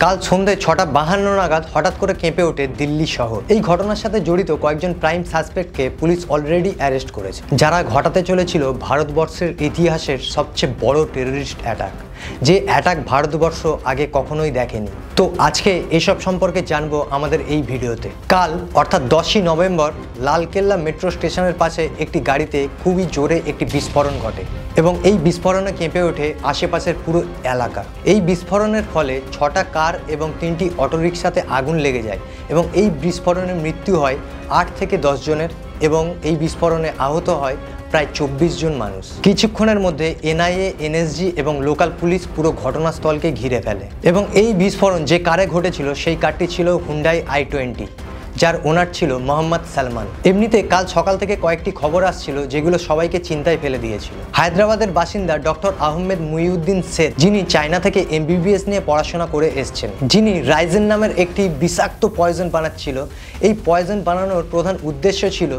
কাল সন্ধ্যে 6:52 নাগাদ হঠাৎ করে কেঁপে ওঠে দিল্লি শহর। এই ঘটনার সাথে জড়িত কয়েকজন প্রাইম সাসপেক্টকে পুলিশ অলরেডি অ্যারেস্ট করেছে, যারা ঘটাতে চলেছিল ভারতবর্ষের ইতিহাসের সবচেয়ে বড় টেররিস্ট অ্যাটাক, যে অ্যাটাক ভারতবর্ষ আগে কখনোই দেখেনি। তো আজকে এসব সম্পর্কে জানবো আমাদের এই ভিডিওতে। কাল অর্থাৎ 10ই নভেম্বর লালকেল্লা মেট্রো স্টেশনের পাশে একটি গাড়িতে খুবই জোরে একটি বিস্ফোরণ ঘটে এবং এই বিস্ফোরণে কেঁপে ওঠে আশেপাশের পুরো এলাকা। এই বিস্ফোরণের ফলে 6টা কার এবং 3টি অটোরিকশাতে আগুন লেগে যায় এবং এই বিস্ফোরণে মৃত্যু হয় 8 থেকে 10 জনের এবং এই বিস্ফোরণে আহত হয় প্রায় 24 জন মানুষ। কিছুক্ষণের মধ্যে এনআইএ, এনএসজি এবং লোকাল পুলিশ পুরো ঘটনাস্থলকে ঘিরে ফেলে এবং এই বিস্ফোরণ যে কারে ঘটেছিল সেই কারটি ছিল হুন্ডাই i20, যার ওনার ছিল মোহাম্মদ সালমান। এমনিতে কাল সকাল থেকে কয়েকটি খবর আসছিল যেগুলো সবাইকে চিন্তায় ফেলে দিয়েছিল। হায়দ্রাবাদের বাসিন্দা ডক্টর আহমেদ মুহিউদ্দিন শেখ, যিনি চায়না থেকে MBBS নিয়ে পড়াশোনা করে এসছেন, যিনি রাইজেন নামের একটি বিষাক্ত পয়জন বানাচ্ছিল। এই পয়জন বানানোর প্রধান উদ্দেশ্য ছিল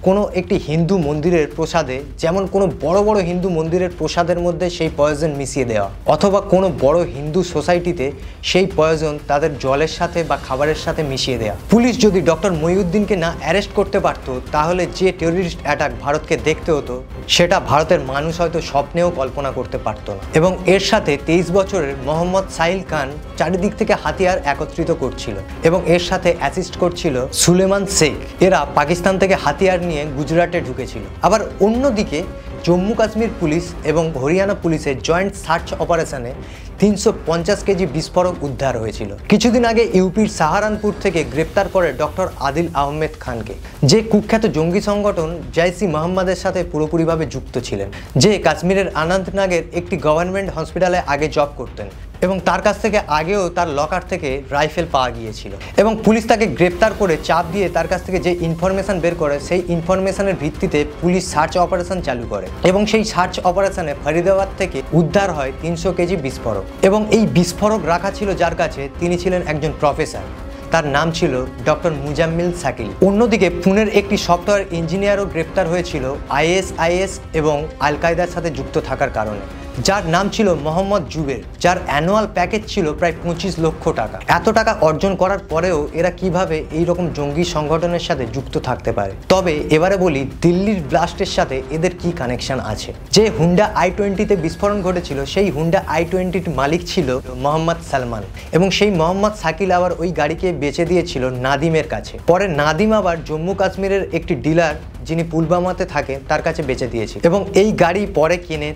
কোনো একটি হিন্দু মন্দিরের প্রসাদে, যেমন কোনো বড় বড় হিন্দু মন্দিরের প্রসাদের মধ্যে সেই পয়জন মিশিয়ে দেওয়া, অথবা কোনো বড় হিন্দু সোসাইটিতে সেই পয়জন তাদের জলের সাথে বা খাবারের সাথে মিশিয়ে দেওয়া। পুলিশ যদি ডক্টর মুহিউদ্দিনকে না অ্যারেস্ট করতে পারত, তাহলে যে টেররিস্ট অ্যাটাক ভারতকে দেখতে হতো সেটা ভারতের মানুষ হয়তো স্বপ্নেও কল্পনা করতে পারত না। এবং এর সাথে 23 বছরের মোহাম্মদ সাহিল খান চারিদিক থেকে হাতিয়ার একত্রিত করছিল এবং এর সাথে অ্যাসিস্ট করছিল সুলেমান শেখ। এরা পাকিস্তান থেকে হাতিয়ার নিয়ে গুজরাটে ঢুকেছিল। আবার অন্যদিকে জম্মু কাশ্মীর পুলিশ এবং হরিয়ানা পুলিশের জয়েন্ট সার্চ অপারেশনে 350 কেজি বিস্ফোরক উদ্ধার হয়েছিল। কিছুদিন আগে ইউপির সাহারানপুর থেকে গ্রেপ্তার করে ডক্টর আদিল আহমেদ খানকে, যে কুখ্যাত জঙ্গি সংগঠন জৈশ-ই মোহাম্মদের সাথে পুরোপুরিভাবে যুক্ত ছিলেন, যে কাশ্মীরের অনন্তনাগের একটি গভর্নমেন্ট হসপিটালে আগে জব করতেন এবং তার কাছ থেকে আগেও তার লকার থেকে রাইফেল পাওয়া গিয়েছিল এবং পুলিশ তাকে গ্রেপ্তার করে চাপ দিয়ে তার কাছ থেকে যে ইনফরমেশন বের করে, সেই ইনফরমেশনের ভিত্তিতে পুলিশ সার্চ অপারেশন চালু করে এবং সেই সার্চ অপারেশনে ফরিদাবাদ থেকে উদ্ধার হয় 300 কেজি বিস্ফোরক। এবং এই বিস্ফোরক রাখা ছিল যার কাছে, তিনি ছিলেন একজন প্রফেসর, তার নাম ছিল ডক্টর মুজাম্মিল সাকিল। অন্যদিকে পুনের একটি সফটওয়্যার ইঞ্জিনিয়ারও গ্রেপ্তার হয়েছিল ISIS এবং আল কায়দার সাথে যুক্ত থাকার কারণে, যার নাম ছিল মোহাম্মদ জুবের, যার অ্যানুয়াল প্যাকেজ ছিল প্রায় 25 লক্ষ টাকা। এত টাকা অর্জন করার পরেও এরা কিভাবে এই রকম জঙ্গি সংগঠনের সাথে যুক্ত থাকতে পারে? তবে এবারে বলি দিল্লির ব্লাস্টের সাথে এদের কি কানেকশন আছে। যে হুন্ডা i20তে বিস্ফোরণ ঘটেছিল, সেই হুন্ডা i20র মালিক ছিল মোহাম্মদ সালমান এবং সেই মোহাম্মদ সাকিল আবার ওই গাড়িকে বেচে দিয়েছিল নাদিমের কাছে। পরে নাদিম আবার জম্মু কাশ্মীরের একটি ডিলার, যিনি পুলবামাতে থাকে, তার কাছে বেচে দিয়েছিল এবং এই গাড়ি পরে কিনে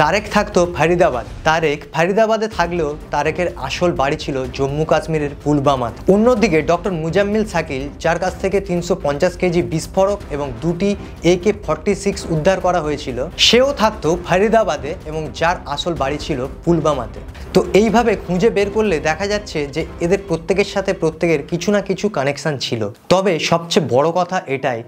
তারেক থাকতো ফরিদাবাদ। তারেক ফরিদাবাদে থাকলেও তারেকের আসল বাড়ি ছিল জম্মু কাশ্মীরের পুলবামাতে। অন্যদিকে ডক্টর মুজাম্মিল সাকিল, যার কাছ থেকে 350 কেজি বিস্ফোরক এবং 2টি AK-46 উদ্ধার করা হয়েছিল, সেও থাকতো ফরিদাবাদে এবং যার আসল বাড়ি ছিল পুলবামাতে। তো এইভাবে খুঁজে বের করলে দেখা যাচ্ছে যে এদের প্রত্যেকের সাথে প্রত্যেকের কিছু না কিছু কানেকশন ছিল। তবে সবচেয়ে বড় কথা এটাই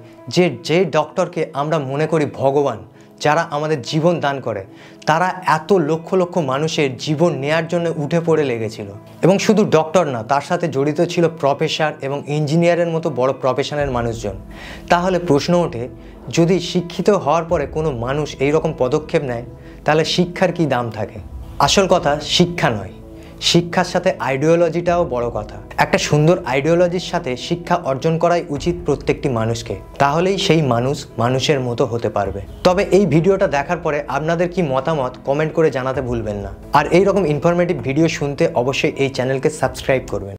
যে ডক্টরকে আমরা মনে করি ভগবান, যারা আমাদের জীবন দান করে, তারা এত লক্ষ লক্ষ মানুষের জীবন নেয়ার জন্য উঠে পড়ে লেগেছিল। এবং শুধু ডক্টর না, তার সাথে জড়িত ছিল প্রফেসর এবং ইঞ্জিনিয়ারের মতো বড় প্রফেশনের মানুষজন। তাহলে প্রশ্ন ওঠে, যদি শিক্ষিত হওয়ার পরে কোনো মানুষ এই রকম পদক্ষেপ নেয়, তাহলে শিক্ষার কি দাম থাকে? আসল কথা শিক্ষা নয়, শিক্ষার সাথে আইডিওলজিটাও বড় কথা। একটা সুন্দর আইডিওলজির সাথে শিক্ষা অর্জন করাই উচিত প্রত্যেকটি মানুষকে, তাহলেই সেই মানুষ মানুষের মতো হতে পারবে। তবে এই ভিডিওটা দেখার পরে আপনাদের কি মতামত কমেন্ট করে জানাতে ভুলবেন না। আর এই রকম ইনফরমেটিভ ভিডিও শুনতে অবশ্যই এই চ্যানেলকে সাবস্ক্রাইব করবেন।